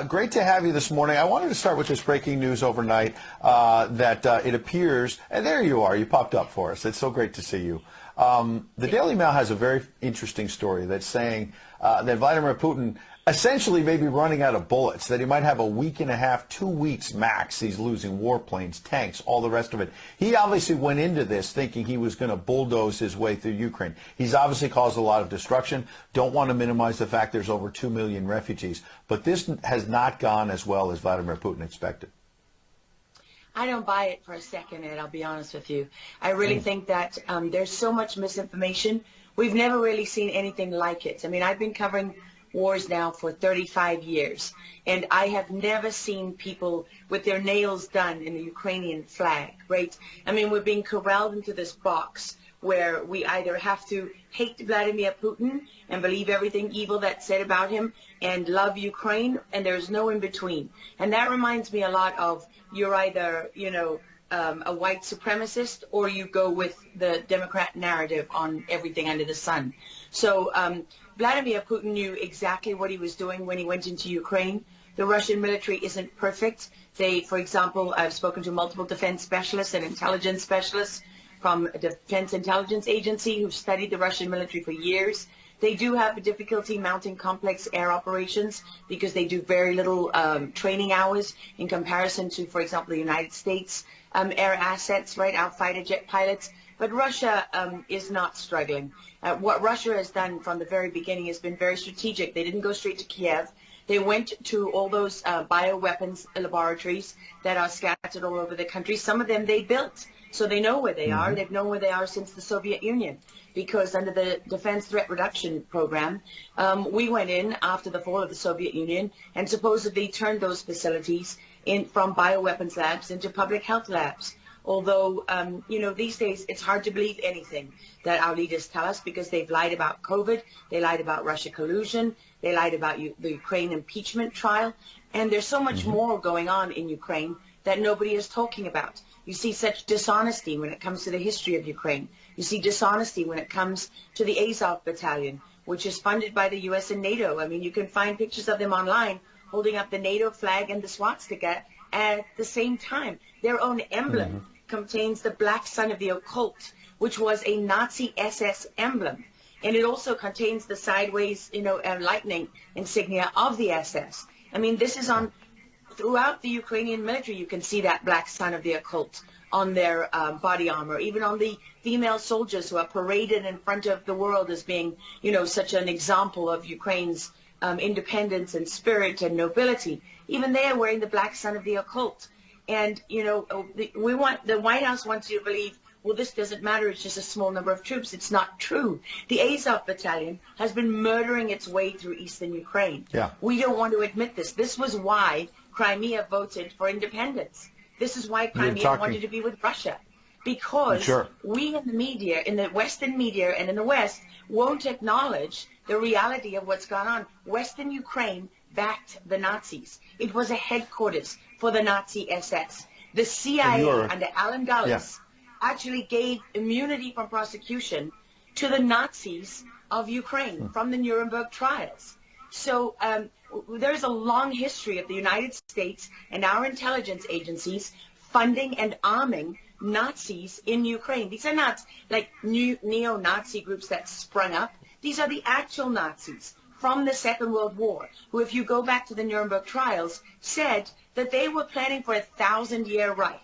Great to have you this morning. I wanted to start with this breaking news overnight that it appears, and there you are, you popped up for us. It's so great to see you. The Daily Mail has a very interesting story that's saying that Vladimir Putin essentially may be running out of bullets, that he might have a week and a half, 2 weeks max. He's losing warplanes, tanks, all the rest of it. He obviously went into this thinking he was going to bulldoze his way through Ukraine. He's obviously caused a lot of destruction. Don't want to minimize the fact there's over 2 million refugees. But this has not gone as well as Vladimir Putin expected. I don't buy it for a second, Ed, I'll be honest with you. I really think that there's so much misinformation. We've never really seen anything like it. I mean, I've been covering wars now for 35 years, and I have never seen people with their nails done in the Ukrainian flag, right? I mean, we're being corralled into this box where we either have to hate Vladimir Putin and believe everything evil that's said about him and love Ukraine, and there's no in between. And that reminds me a lot of you're either, a white supremacist, or you go with the Democrat narrative on everything under the sun. So Vladimir Putin knew exactly what he was doing when he went into Ukraine. The Russian military isn't perfect. They, for example, I've spoken to multiple defense specialists and intelligence specialists from a Defense Intelligence Agency who've studied the Russian military for years. They do have a difficulty mounting complex air operations because they do very little training hours in comparison to, for example, the United States air assets, right, our fighter jet pilots. But Russia is not struggling. What Russia has done from the very beginning has been very strategic. They didn't go straight to Kiev. They went to all those bioweapons laboratories that are scattered all over the country. Some of them they built, so they know where they are. They've known where they are since the Soviet Union, because under the Defense Threat Reduction Program, we went in after the fall of the Soviet Union and supposedly turned those facilities from bioweapons labs into public health labs. Although, these days it's hard to believe anything that our leaders tell us, because they've lied about COVID, they lied about Russia collusion, they lied about the Ukraine impeachment trial, and there's so much more going on in Ukraine that nobody is talking about. You see such dishonesty when it comes to the history of Ukraine. You see dishonesty when it comes to the Azov Battalion, which is funded by the U.S. and NATO. I mean, you can find pictures of them online holding up the NATO flag and the swastika at the same time. Their own emblem contains the black sun of the occult, which was a Nazi SS emblem. And it also contains the sideways, lightning insignia of the SS. I mean, this is on throughout the Ukrainian military. You can see that black sun of the occult on their body armor, even on the female soldiers who are paraded in front of the world as being, such an example of Ukraine's independence and spirit and nobility. Even they are wearing the black sun of the occult. And, the White House wants you to believe, well, this doesn't matter, it's just a small number of troops. It's not true. The Azov Battalion has been murdering its way through eastern Ukraine. Yeah. We don't want to admit this. This was why Crimea voted for independence. This is why Crimea wanted to be with Russia. Because we in the media, in the Western media and in the West, won't acknowledge the reality of what's gone on. Western Ukraine backed the Nazis. It was a headquarters for the Nazi SS. The CIA under Alan Dulles actually gave immunity from prosecution to the Nazis of Ukraine from the Nuremberg trials. So there's a long history of the United States and our intelligence agencies funding and arming Nazis in Ukraine. These are not like new neo-Nazi groups that sprung up. These are the actual Nazis from the Second World War, who, if you go back to the Nuremberg trials, said that they were planning for a 1,000-year Reich.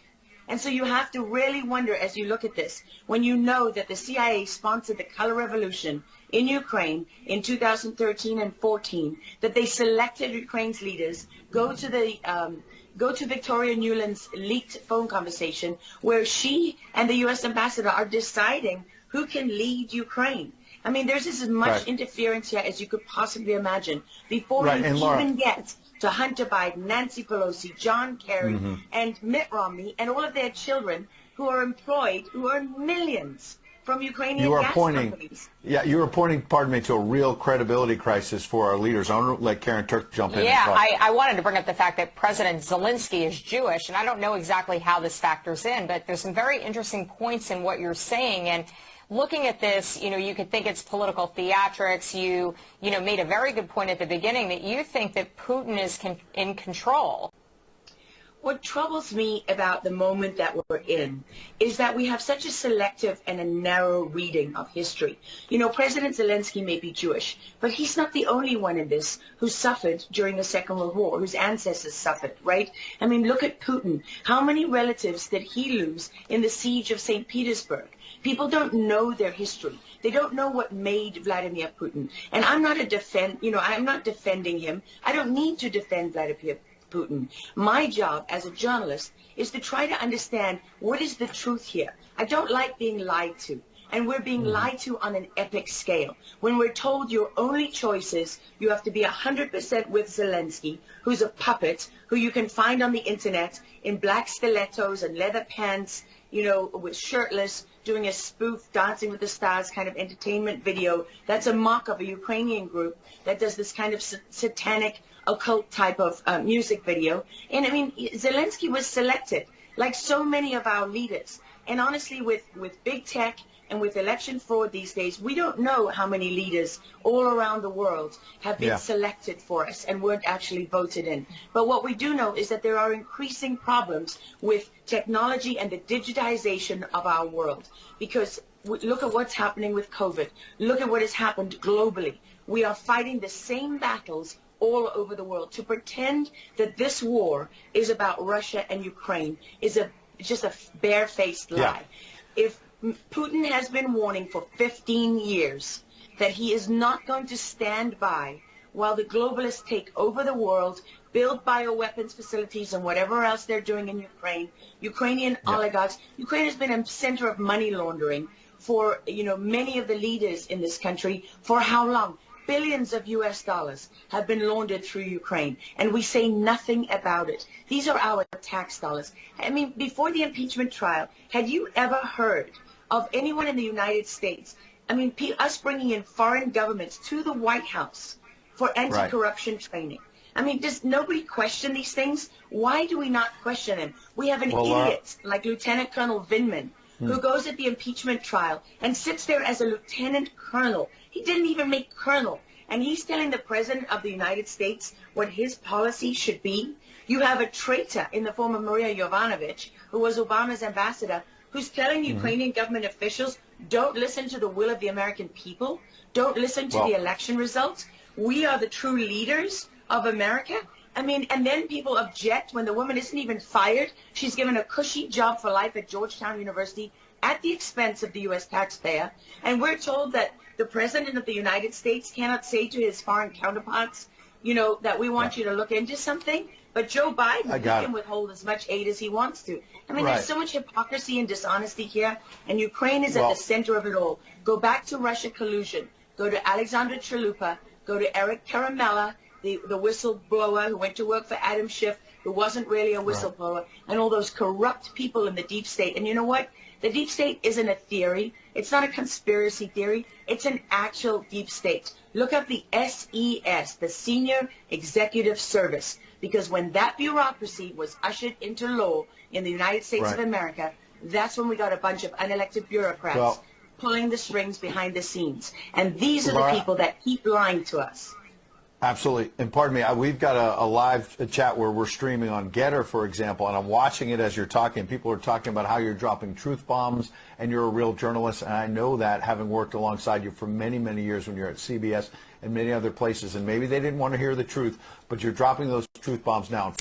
And so you have to really wonder, as you look at this, when you know that the CIA sponsored the color revolution in Ukraine in 2013 and 14, that they selected Ukraine's leaders, go to Victoria Nuland's leaked phone conversation where she and the U.S. ambassador are deciding who can lead Ukraine. I mean, there's as much interference here as you could possibly imagine before you even get to Hunter Biden, Nancy Pelosi, John Kerry, and Mitt Romney, and all of their children who are employed, who earn millions from Ukrainian gas companies. Yeah, you are pointing, pardon me, to a real credibility crisis for our leaders. I want to let Karen Turk jump in. Yeah, I wanted to bring up the fact that President Zelensky is Jewish, and I don't know exactly how this factors in, but there's some very interesting points in what you're saying. And looking at this, you could think it's political theatrics. You made a very good point at the beginning that you think that Putin is in control. What troubles me about the moment that we're in is that we have such a selective and a narrow reading of history. President Zelensky may be Jewish, but he's not the only one in this who suffered during the Second World War, whose ancestors suffered, right? I mean, look at Putin. How many relatives did he lose in the siege of St. Petersburg? People don't know their history. They don't know what made Vladimir Putin. And I'm not I'm not defending him. I don't need to defend Vladimir Putin. My job as a journalist is to try to understand what is the truth here. I don't like being lied to. And we're being lied to on an epic scale. When we're told your only choice is you have to be 100% with Zelensky, who's a puppet, who you can find on the internet in black stilettos and leather pants, with shirtless, doing a spoof Dancing with the Stars kind of entertainment video. That's a mock of a Ukrainian group that does this kind of satanic occult type of music video. And I mean, Zelensky was selected, like so many of our leaders. And honestly, with big tech and with election fraud these days, we don't know how many leaders all around the world have been selected for us and weren't actually voted in. But what we do know is that there are increasing problems with technology and the digitization of our world. Because look at what's happening with COVID. Look at what has happened globally. We are fighting the same battles all over the world. To pretend that this war is about Russia and Ukraine is just a barefaced lie. If Putin has been warning for 15 years that he is not going to stand by while the globalists take over the world, build bioweapons facilities and whatever else they're doing in Ukraine, Ukrainian oligarchs. Ukraine has been a center of money laundering for, many of the leaders in this country. For how long? Billions of US dollars have been laundered through Ukraine, and we say nothing about it. These are our tax dollars. I mean, before the impeachment trial, had you ever heard of anyone in the United States, I mean, us bringing in foreign governments to the White House for anti-corruption training? I mean, does nobody question these things? Why do we not question them? We have an idiot like Lieutenant Colonel Vindman who goes at the impeachment trial and sits there as a lieutenant colonel. He didn't even make colonel. And he's telling the President of the United States what his policy should be. You have a traitor in the form of Maria Yovanovitch, who was Obama's ambassador, who's telling Ukrainian government officials, don't listen to the will of the American people. Don't listen to the election results. We are the true leaders of America. I mean, and then people object when the woman isn't even fired. She's given a cushy job for life at Georgetown University at the expense of the U.S. taxpayer. And we're told that the President of the United States cannot say to his foreign counterparts, that we want you to look into something. But Joe Biden can withhold as much aid as he wants to. I mean, there's so much hypocrisy and dishonesty here, and Ukraine is at the center of it all. Go back to Russia collusion. Go to Alexandra Chalupa. Go to Eric Karamella, the whistleblower who went to work for Adam Schiff, who wasn't really a whistleblower, and all those corrupt people in the deep state. And you know what? The deep state isn't a theory. It's not a conspiracy theory. It's an actual deep state. Look up the SES, the Senior Executive Service, because when that bureaucracy was ushered into law in the United States of America, that's when we got a bunch of unelected bureaucrats pulling the strings behind the scenes. And these are the people that keep lying to us. Absolutely. And pardon me, we've got a live chat where we're streaming on Getter, for example, and I'm watching it as you're talking. People are talking about how you're dropping truth bombs and you're a real journalist. And I know that, having worked alongside you for many, many years when you're at CBS and many other places. And maybe they didn't want to hear the truth, but you're dropping those truth bombs now.